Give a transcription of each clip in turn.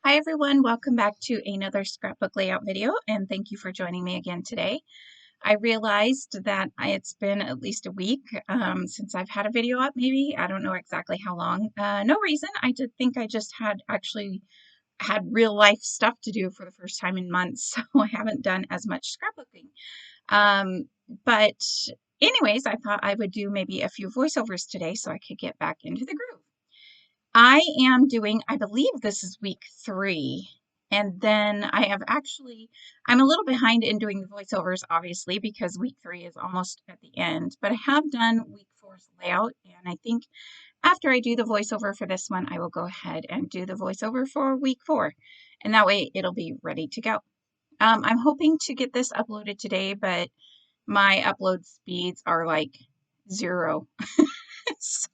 Hi everyone, welcome back to another scrapbook layout video, and thank you for joining me again today. I realized that it's been at least a week since I've had a video up, maybe. I don't know exactly how long. No reason. I did think I just had real life stuff to do for the first time in months, so I haven't done as much scrapbooking. But anyways, I thought I would do maybe a few voiceovers today so I could get back into the groove. I am doing, I believe this is week 3, and then I'm a little behind in doing the voiceovers, obviously, because week 3 is almost at the end, but I have done week 4's layout, and I think after I do the voiceover for this one, I will go ahead and do the voiceover for week 4, and that way it'll be ready to go. I'm hoping to get this uploaded today, but my upload speeds are like 0. So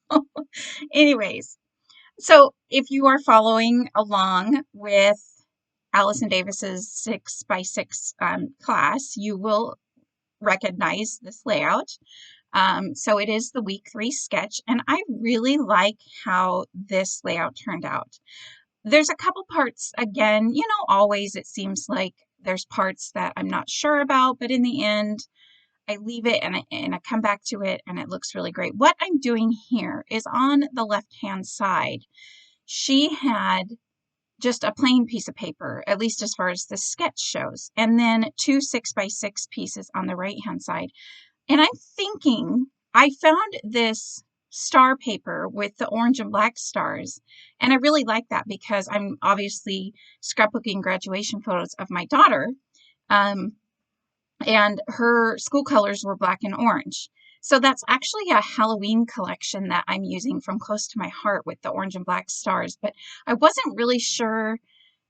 anyways. So if you are following along with Allison Davis's 6x6 class, you will recognize this layout. So it is the week 3 sketch, and I really like how this layout turned out. There's a couple parts, again, always it seems like there's parts that I'm not sure about, but in the end, I leave it and I come back to it and it looks really great. What I'm doing here is on the left-hand side, she had just a plain piece of paper, at least as far as the sketch shows, and then 2 6x6 pieces on the right-hand side. And I'm thinking, I found this star paper with the orange and black stars, and I really like that because I'm obviously scrapbooking graduation photos of my daughter. And her school colors were black and orange. So that's actually a Halloween collection that I'm using from Close to My Heart with the orange and black stars, but I wasn't really sure.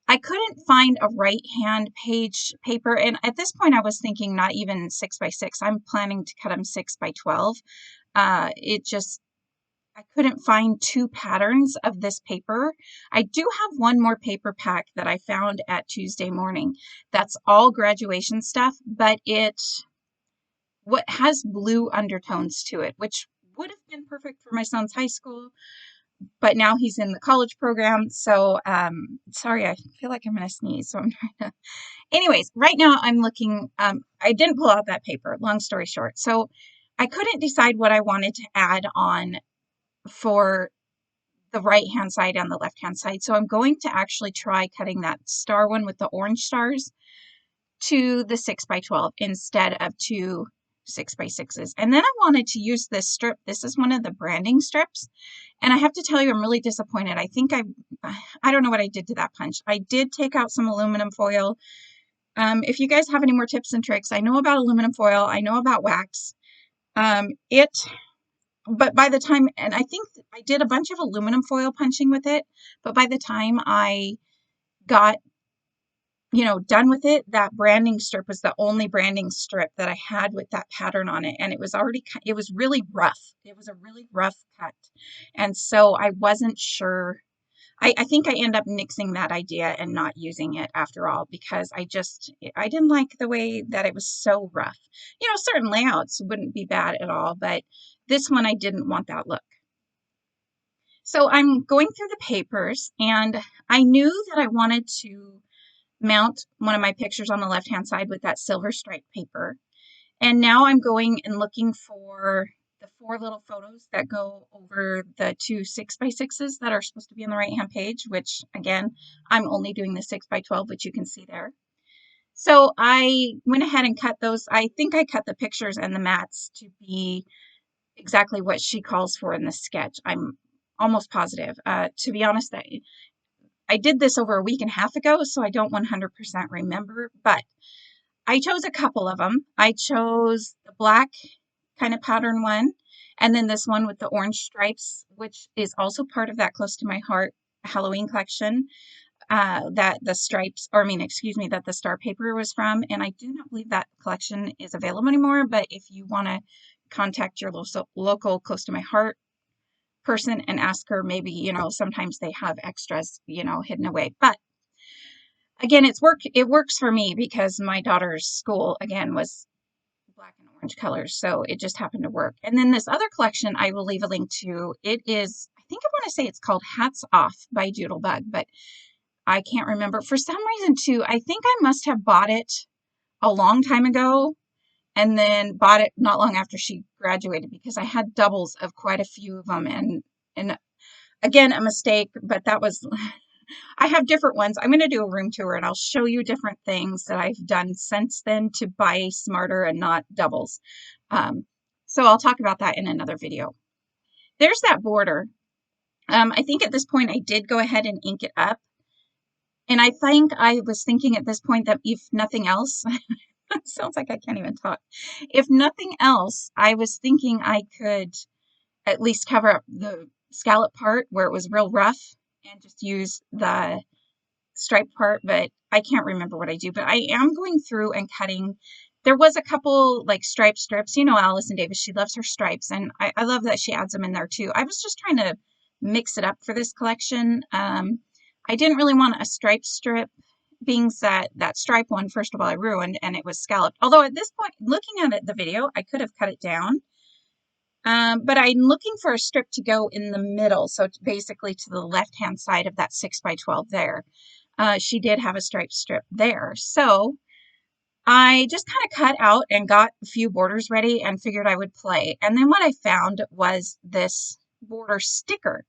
I couldn't find a right-hand page paper, and at this point I was thinking not even 6x6. I'm planning to cut them 6x12. I couldn't find 2 patterns of this paper. I do have one more paper pack that I found at Tuesday morning. That's all graduation stuff, but what has blue undertones to it, which would have been perfect for my son's high school, but now he's in the college program. So, sorry, I feel like I'm going to sneeze, so I'm trying to. Anyways, right now I'm looking, I didn't pull out that paper, long story short. So I couldn't decide what I wanted to add on for the right-hand side and the left-hand side. So I'm going to actually try cutting that star one with the orange stars to the 6x12 instead of 2 6x6s. And then I wanted to use this strip. This is one of the branding strips. And I have to tell you, I'm really disappointed. I think I don't know what I did to that punch. I did take out some aluminum foil. If you guys have any more tips and tricks, I know about aluminum foil. I know about wax. But by the time, and I think I did a bunch of aluminum foil punching with it, but by the time I got, done with it, that branding strip was the only branding strip that I had with that pattern on it. And it was really rough. It was a really rough cut. And so I wasn't sure. I think I end up nixing that idea and not using it after all, because I didn't like the way that it was so rough. Certain layouts wouldn't be bad at all, but this one I didn't want that look. So I'm going through the papers, and I knew that I wanted to mount one of my pictures on the left-hand side with that silver stripe paper. And now I'm going and looking for the 4 little photos that go over the 2 6x6s that are supposed to be on the right-hand page, which again, I'm only doing the 6x12, which you can see there. So I went ahead and cut those. I think I cut the pictures and the mats to be exactly what she calls for in the sketch. I'm almost positive. To be honest, I did this over a week and a half ago, so I don't 100% remember, but I chose a couple of them. I chose the black kind of pattern one, and then this one with the orange stripes, which is also part of that Close to My Heart Halloween collection, that the star paper was from. And I do not believe that collection is available anymore, but if you want to contact your local Close to My Heart person and ask her, maybe, sometimes they have extras, hidden away. But again, it works for me because my daughter's school, again, was black and orange colors, so it just happened to work. And then this other collection I will leave a link to. It is, I think I want to say it's called Hats Off by DoodleBug, but I can't remember. For some reason too, I think I must have bought it a long time ago and then bought it not long after she graduated because I had doubles of quite a few of them. And again, a mistake, but that was, I have different ones. I'm going to do a room tour and I'll show you different things that I've done since then to buy smarter and not doubles. So I'll talk about that in another video. There's that border. I think at this point I did go ahead and ink it up. And I think I was thinking at this point that if nothing else, it sounds like I can't even talk. If nothing else, I was thinking I could at least cover up the scallop part where it was real rough and just use the stripe part, but I can't remember what I do. But I am going through and cutting. There was a couple like stripe strips. You know, Allison Davis, she loves her stripes, and I love that she adds them in there too. I was just trying to mix it up for this collection. I didn't really want a stripe strip, being that stripe one, first of all, I ruined, and it was scalloped. Although at this point, looking at it, the video, I could have cut it down. But I'm looking for a strip to go in the middle, so basically to the left-hand side of that 6x12 there. She did have a striped strip there. So I just kind of cut out and got a few borders ready and figured I would play. And then what I found was this border sticker.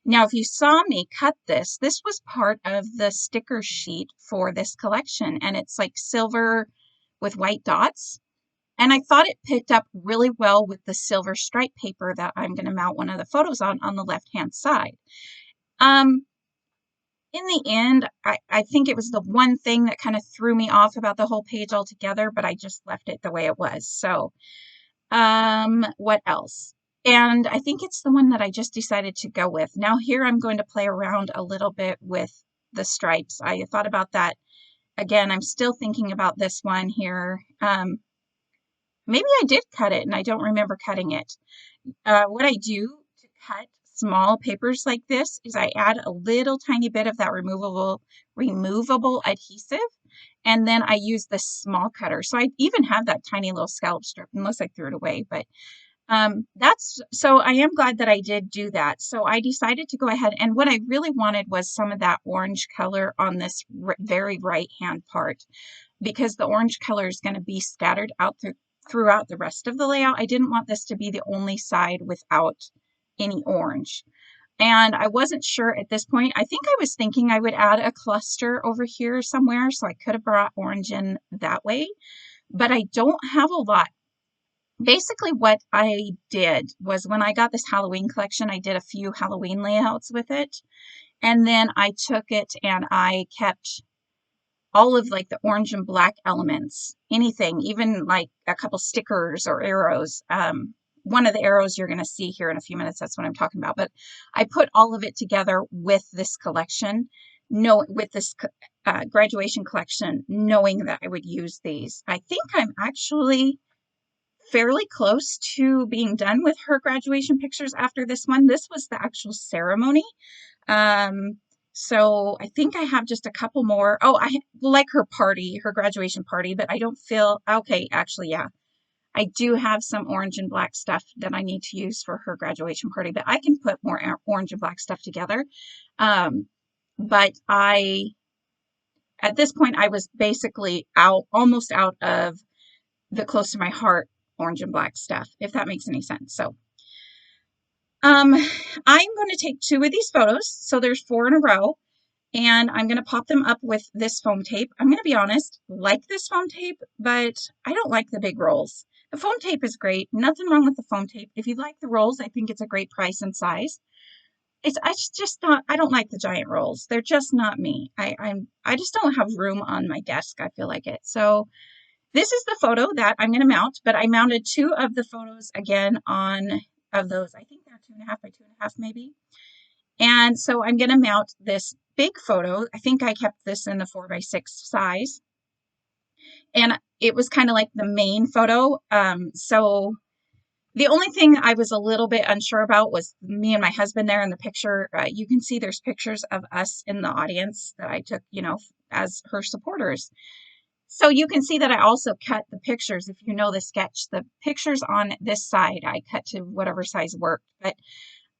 Now, if you saw me cut this was part of the sticker sheet for this collection, and it's like silver with white dots. And I thought it picked up really well with the silver stripe paper that I'm going to mount one of the photos on the left-hand side. In the end, I think it was the one thing that kind of threw me off about the whole page altogether, but I just left it the way it was. So, what else? And I think it's the one that I just decided to go with. Now here I'm going to play around a little bit with the stripes. I thought about that. Again, I'm still thinking about this one here. Maybe I did cut it and I don't remember cutting it. What I do to cut small papers like this is I add a little tiny bit of that removable adhesive, and then I use this small cutter. So I even have that tiny little scallop strip, unless I threw it away, but so I am glad that I did do that. So I decided to go ahead, and what I really wanted was some of that orange color on this very right hand part, because the orange color is going to be scattered out throughout the rest of the layout. I didn't want this to be the only side without any orange. And I wasn't sure at this point. I think I was thinking I would add a cluster over here somewhere, so I could have brought orange in that way, but I don't have a lot. Basically what I did was when I got this Halloween collection, I did a few Halloween layouts with it. And then I took it and I kept all of like the orange and black elements, anything, even like a couple stickers or arrows. One of the arrows you're going to see here in a few minutes, that's what I'm talking about. But I put all of it together with this collection, with this graduation collection, knowing that I would use these. I think I'm actually fairly close to being done with her graduation pictures after this one. This was the actual ceremony. So I think I have just a couple more. Oh, I like her party, her graduation party, but I don't feel, okay, actually, yeah. I do have some orange and black stuff that I need to use for her graduation party, but I can put more orange and black stuff together. But at this point, I was basically almost out of the close to my heart orange and black stuff, if that makes any sense. So I'm going to take 2 of these photos. So there's 4 in a row, and I'm going to pop them up with this foam tape. I'm going to be honest, like this foam tape, but I don't like the big rolls. The foam tape is great. Nothing wrong with the foam tape. If you like the rolls, I think it's a great price and size. I don't like the giant rolls. They're just not me. I just don't have room on my desk. I feel like it. So this is the photo that I'm going to mount, but I mounted 2 of the photos again of those. I think they're 2.5 by 2.5 maybe. And so I'm going to mount this big photo. I think I kept this in the 4x6 size. And it was kind of like the main photo. So the only thing I was a little bit unsure about was me and my husband there in the picture. You can see there's pictures of us in the audience that I took, as her supporters. So you can see that I also cut the pictures. If you know the sketch, the pictures on this side, I cut to whatever size worked. But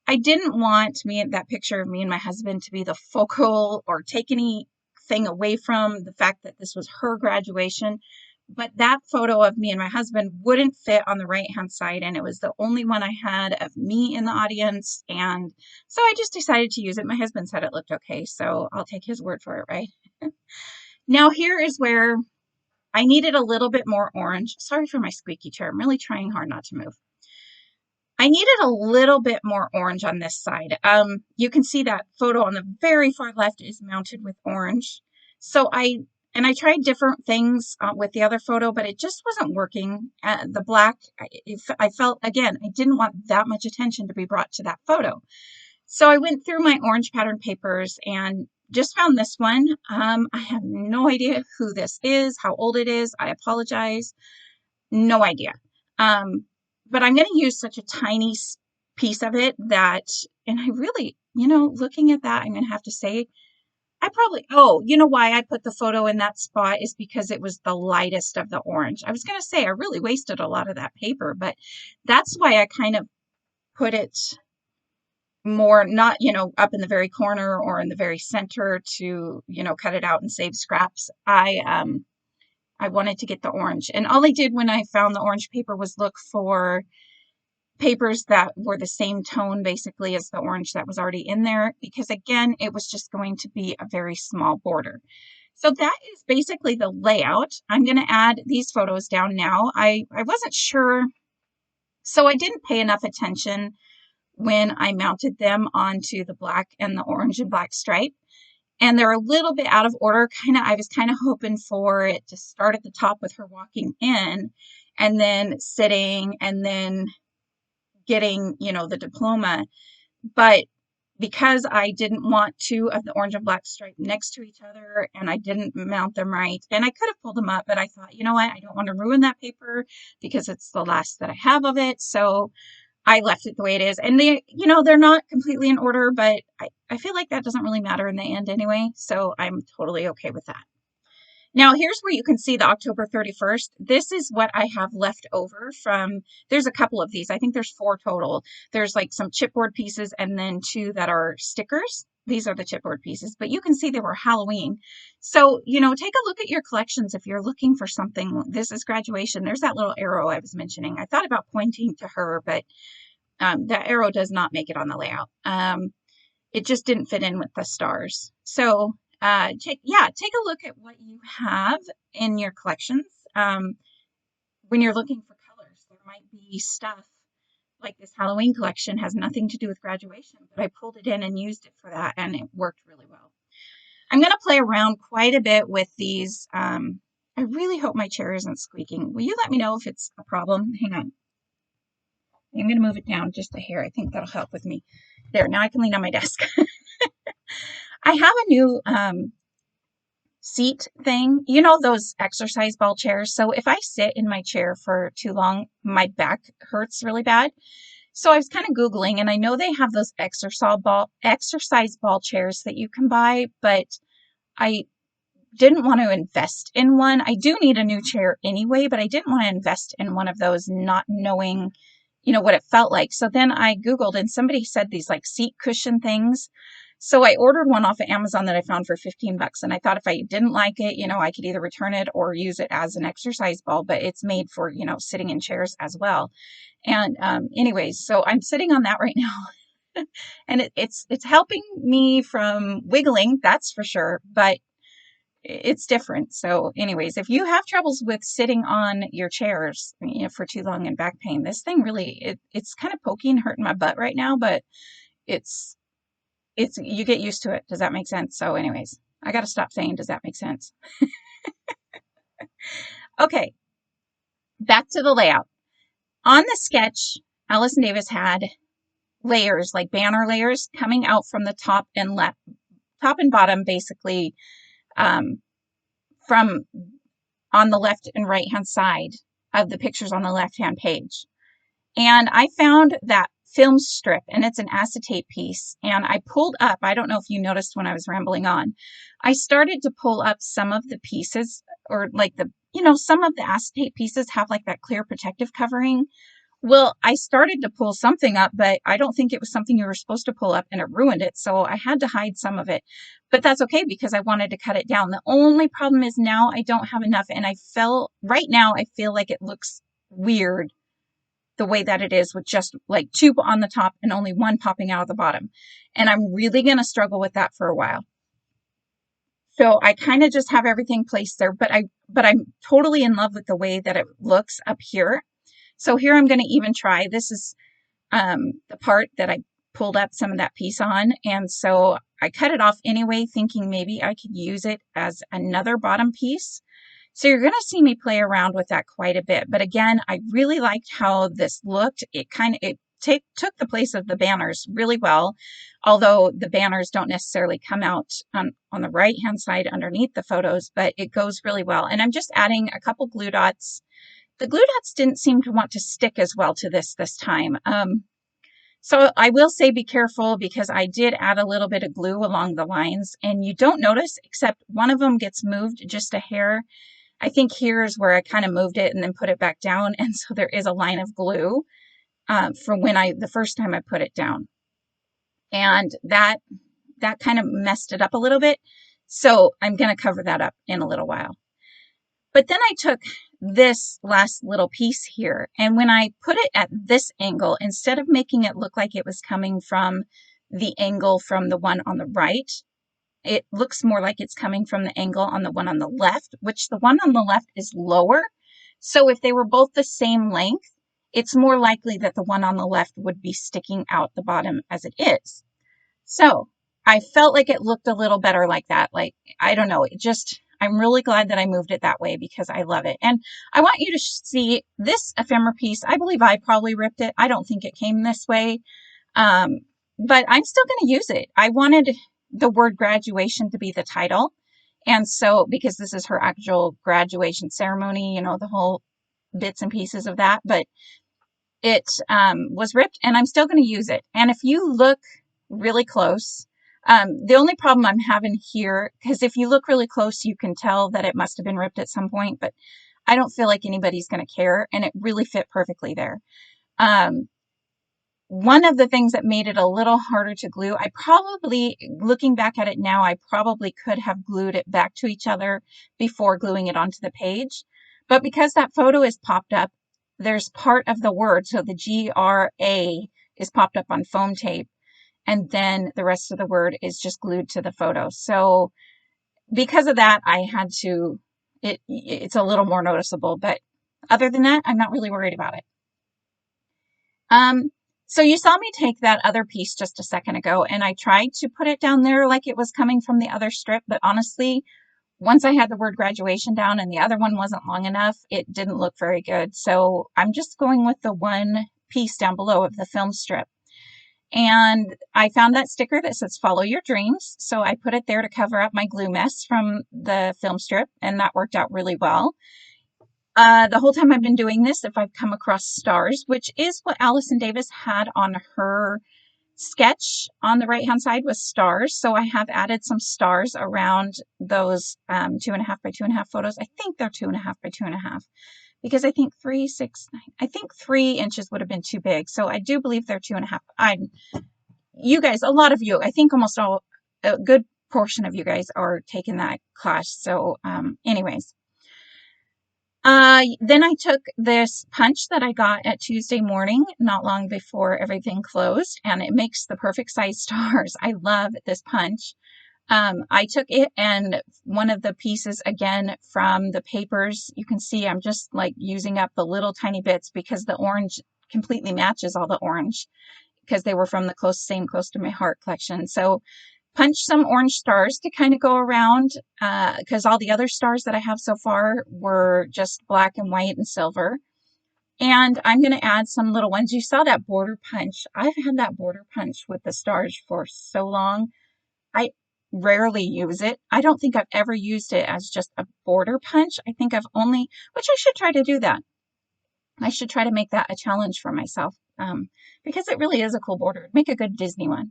I didn't want that picture of me and my husband to be the focal or take anything away from the fact that this was her graduation. But that photo of me and my husband wouldn't fit on the right-hand side, and it was the only one I had of me in the audience, and so I just decided to use it. My husband said it looked okay, so I'll take his word for it, right? Now here is where I needed a little bit more orange. Sorry for my squeaky chair. I'm really trying hard not to move. I needed a little bit more orange on this side. You can see that photo on the very far left is mounted with orange. So I tried different things with the other photo, but it just wasn't working. The black, I felt, again, I didn't want that much attention to be brought to that photo. So I went through my orange pattern papers and just found this one. I have no idea who this is, how old it is. I apologize. No idea. But I'm going to use such a tiny piece of it that, and I really, looking at that, I'm going to have to say, you know why I put the photo in that spot is because it was the lightest of the orange. I was going to say I really wasted a lot of that paper, but that's why I kind of put it more, not, up in the very corner or in the very center to, cut it out and save scraps. I wanted to get the orange. And all I did when I found the orange paper was look for papers that were the same tone basically as the orange that was already in there, because again, it was just going to be a very small border. So that is basically the layout. I'm going to add these photos down now. I wasn't sure, so I didn't pay enough attention when I mounted them onto the black and the orange and black stripe. And they're a little bit out of order. I was kind of hoping for it to start at the top with her walking in and then sitting and then getting, the diploma. But because I didn't want two of the orange and black stripe next to each other and I didn't mount them right, and I could have pulled them up, but I thought, you know what, I don't want to ruin that paper because it's the last that I have of it. So I left it the way it is. And they're not completely in order, but I feel like that doesn't really matter in the end anyway. So I'm totally okay with that. Now here's where you can see the October 31st. This is what I have left over from, there's a couple of these. I think there's 4 total. There's like some chipboard pieces and then 2 that are stickers. These are the chipboard pieces, but you can see they were Halloween. So, take a look at your collections if you're looking for something. This is graduation. There's that little arrow I was mentioning. I thought about pointing to her, but that arrow does not make it on the layout. It just didn't fit in with the stars. So take a look at what you have in your collections. When you're looking for colors, there might be stuff like this Halloween collection has nothing to do with graduation, but I pulled it in and used it for that, and it worked really well. I'm going to play around quite a bit with these. I really hope my chair isn't squeaking. Will you let me know if it's a problem? Hang on. I'm going to move it down just a hair. I think that'll help with me. There, now I can lean on my desk. I have a new seat thing, those exercise ball chairs. So if I sit in my chair for too long, my back hurts really bad. So I was kind of Googling, and I know they have those exercise ball chairs that you can buy, but I didn't want to invest in one. I do need a new chair anyway, but I didn't want to invest in one of those not knowing, what it felt like. So then I Googled, and somebody said these like seat cushion things. So I ordered one off of Amazon that I found for $15. And I thought if I didn't like it, I could either return it or use it as an exercise ball, but it's made for, sitting in chairs as well. And anyways, so I'm sitting on that right now and it's helping me from wiggling, that's for sure, but it's different. So anyways, if you have troubles with sitting on your chairs, for too long and back pain, this thing really, it's kind of poking and hurting my butt right now, but it's you get used to it. Does that make sense? So anyways, I got to stop saying, does that make sense? Okay. Back to the layout. On the sketch, Allison Davis had layers, like banner layers coming out from the top and bottom, basically, from on the left and right hand side of the pictures on the left hand page. And I found that Filmstrip, and it's an acetate piece, and I pulled up, I don't know if you noticed when I was rambling on, I started to pull up some of the pieces, or like some of the acetate pieces have like that clear protective covering Well, I started to pull something up, but I don't think it was something you were supposed to pull up and it ruined it. So I had to hide some of it, but that's okay because I wanted to cut it down. The only problem is now I don't have enough. And right now I feel like it looks weird the way that it is with just like two on the top and only one popping out of the bottom. And I'm really going to struggle with that for a while. So I kind of just have everything placed there, but I'm totally in love with the way that it looks up here. So here I'm going to even try, this is the part that I pulled up some of that piece on. And so I cut it off anyway, thinking maybe I could use it as another bottom piece. So you're going to see me play around with that quite a bit. But again, I really liked how this looked. It took the place of the banners really well, although the banners don't necessarily come out on the right hand side underneath the photos, but it goes really well. And I'm just adding a couple glue dots. The glue dots didn't seem to want to stick as well to this time. So I will say be careful because I did add a little bit of glue along the lines and you don't notice except one of them gets moved just a hair. I think here's where I kind of moved it and then put it back down. And so there is a line of glue from the first time I put it down. And that kind of messed it up a little bit. So I'm going to cover that up in a little while. But then I took this last little piece here, and when I put it at this angle, instead of making it look like it was coming from the angle from the one on the right, it looks more like it's coming from the angle on the one on the left, which the one on the left is lower. So if they were both the same length, it's more likely that the one on the left would be sticking out the bottom as it is. So I felt like it looked a little better like that. Like, I don't know, I'm really glad that I moved it that way because I love it. And I want you to see this ephemera piece. I believe I probably ripped it. I don't think it came this way, but I'm still going to use it. I wanted the word graduation to be the title. And so, because this is her actual graduation ceremony, you know, the whole bits and pieces of that, but it was ripped and I'm still going to use it. And if you look really close, the only problem I'm having here, because if you look really close, you can tell that it must have been ripped at some point, but I don't feel like anybody's going to care, and it really fit perfectly there. One of the things that made it a little harder to glue, looking back at it now, I probably could have glued it back to each other before gluing it onto the page. But because that photo is popped up, there's part of the word, so the GRA is popped up on foam tape. And then the rest of the word is just glued to the photo. So because of that, I had to, it's a little more noticeable, but other than that, I'm not really worried about it. So you saw me take that other piece just a second ago, and I tried to put it down there like it was coming from the other strip, but honestly, once I had the word graduation down and the other one wasn't long enough, it didn't look very good. So I'm just going with the one piece down below of the film strip. And I found that sticker that says follow your dreams. So I put it there to cover up my glue mess from the film strip, and that worked out really well. The whole time I've been doing this, if I've come across stars, which is what Allison Davis had on her sketch on the right hand side was stars. So I have added some stars around those 2.5 by 2.5 photos. I think they're 2.5 by 2.5. Because I think 3, 6, 9, I think 3 inches would have been too big. So I do believe they're 2.5. You guys, a lot of you, I think almost a good portion of you guys are taking that class. So anyways, then I took this punch that I got at Tuesday morning, not long before everything closed, and it makes the perfect size stars. I love this punch. I took it and one of the pieces again from the papers, you can see I'm just like using up the little tiny bits because the orange completely matches all the orange because they were from the Close to My Heart collection. So punch some orange stars to kind of go around because all the other stars that I have so far were just black and white and silver. And I'm going to add some little ones. You saw that border punch. I've had that border punch with the stars for so long. I rarely use it. I don't think I've ever used it as just a border punch. I think I've only, which I should try to do that. I should try to make that a challenge for myself because it really is a cool border. Make a good Disney one.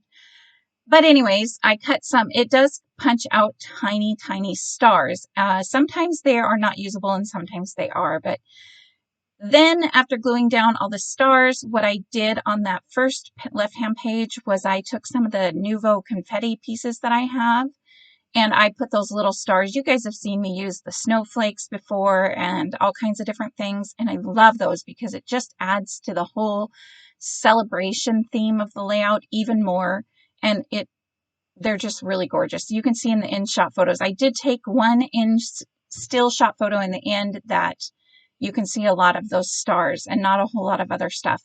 But anyways, I cut some. It does punch out tiny, tiny stars. Sometimes they are not usable and sometimes they are, but Then after gluing down all the stars, what I did on that first left-hand page was I took some of the Nuvo confetti pieces that I have, and I put those little stars. You guys have seen me use the snowflakes before and all kinds of different things, and I love those because it just adds to the whole celebration theme of the layout even more, and they're just really gorgeous. You can see in the in-shot photos, I did take one in still shot photo in the end that you can see a lot of those stars and not a whole lot of other stuff.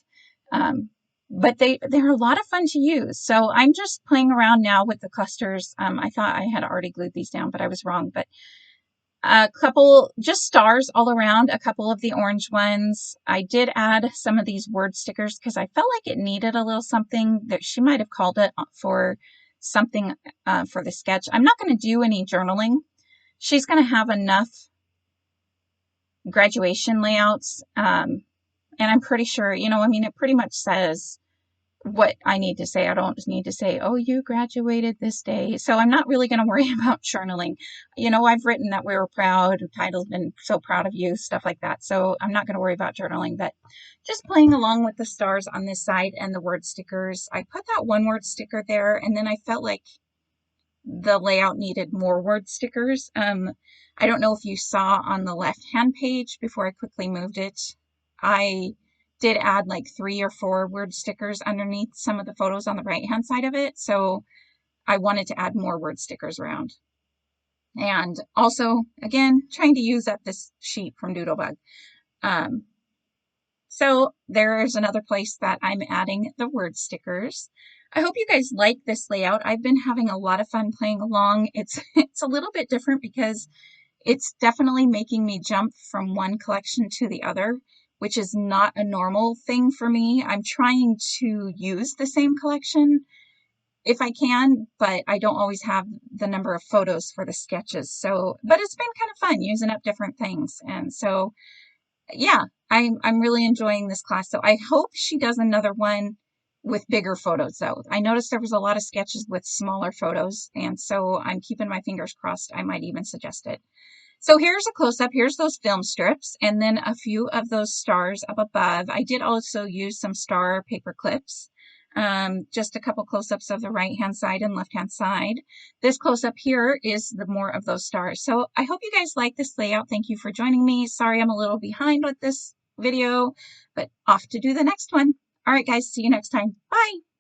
But they're a lot of fun to use. So I'm just playing around now with the clusters. I thought I had already glued these down, but I was wrong. But a couple just stars all around, a couple of the orange ones. I did add some of these word stickers because I felt like it needed a little something that she might have called it for something for the sketch. I'm not going to do any journaling. She's going to have enough graduation layouts. And I'm pretty sure, I mean, it pretty much says what I need to say. I don't need to say, oh, you graduated this day. So I'm not really going to worry about journaling. I've written that we were proud, titled, and so proud of you, stuff like that. So I'm not going to worry about journaling, but just playing along with the stars on this side and the word stickers. I put that one word sticker there, and then I felt like the layout needed more word stickers. I don't know if you saw on the left-hand page before I quickly moved it, I did add like 3 or 4 word stickers underneath some of the photos on the right-hand side of it. So I wanted to add more word stickers around. And also, again, trying to use up this sheet from DoodleBug. So there's another place that I'm adding the word stickers. I hope you guys like this layout. I've been having a lot of fun playing along. It's a little bit different because it's definitely making me jump from one collection to the other, which is not a normal thing for me. I'm trying to use the same collection if I can, but I don't always have the number of photos for the sketches. So, but it's been kind of fun using up different things. And so, yeah, I'm really enjoying this class. So I hope she does another one with bigger photos though. I noticed there was a lot of sketches with smaller photos, and so I'm keeping my fingers crossed. I might even suggest it. So here's a close-up. Here's those film strips, and then a few of those stars up above. I did also use some star paper clips. Just a couple close-ups of the right-hand side and left-hand side. This close-up here is the more of those stars. So I hope you guys like this layout. Thank you for joining me. Sorry I'm a little behind with this video, but off to do the next one. All right, guys, see you next time. Bye.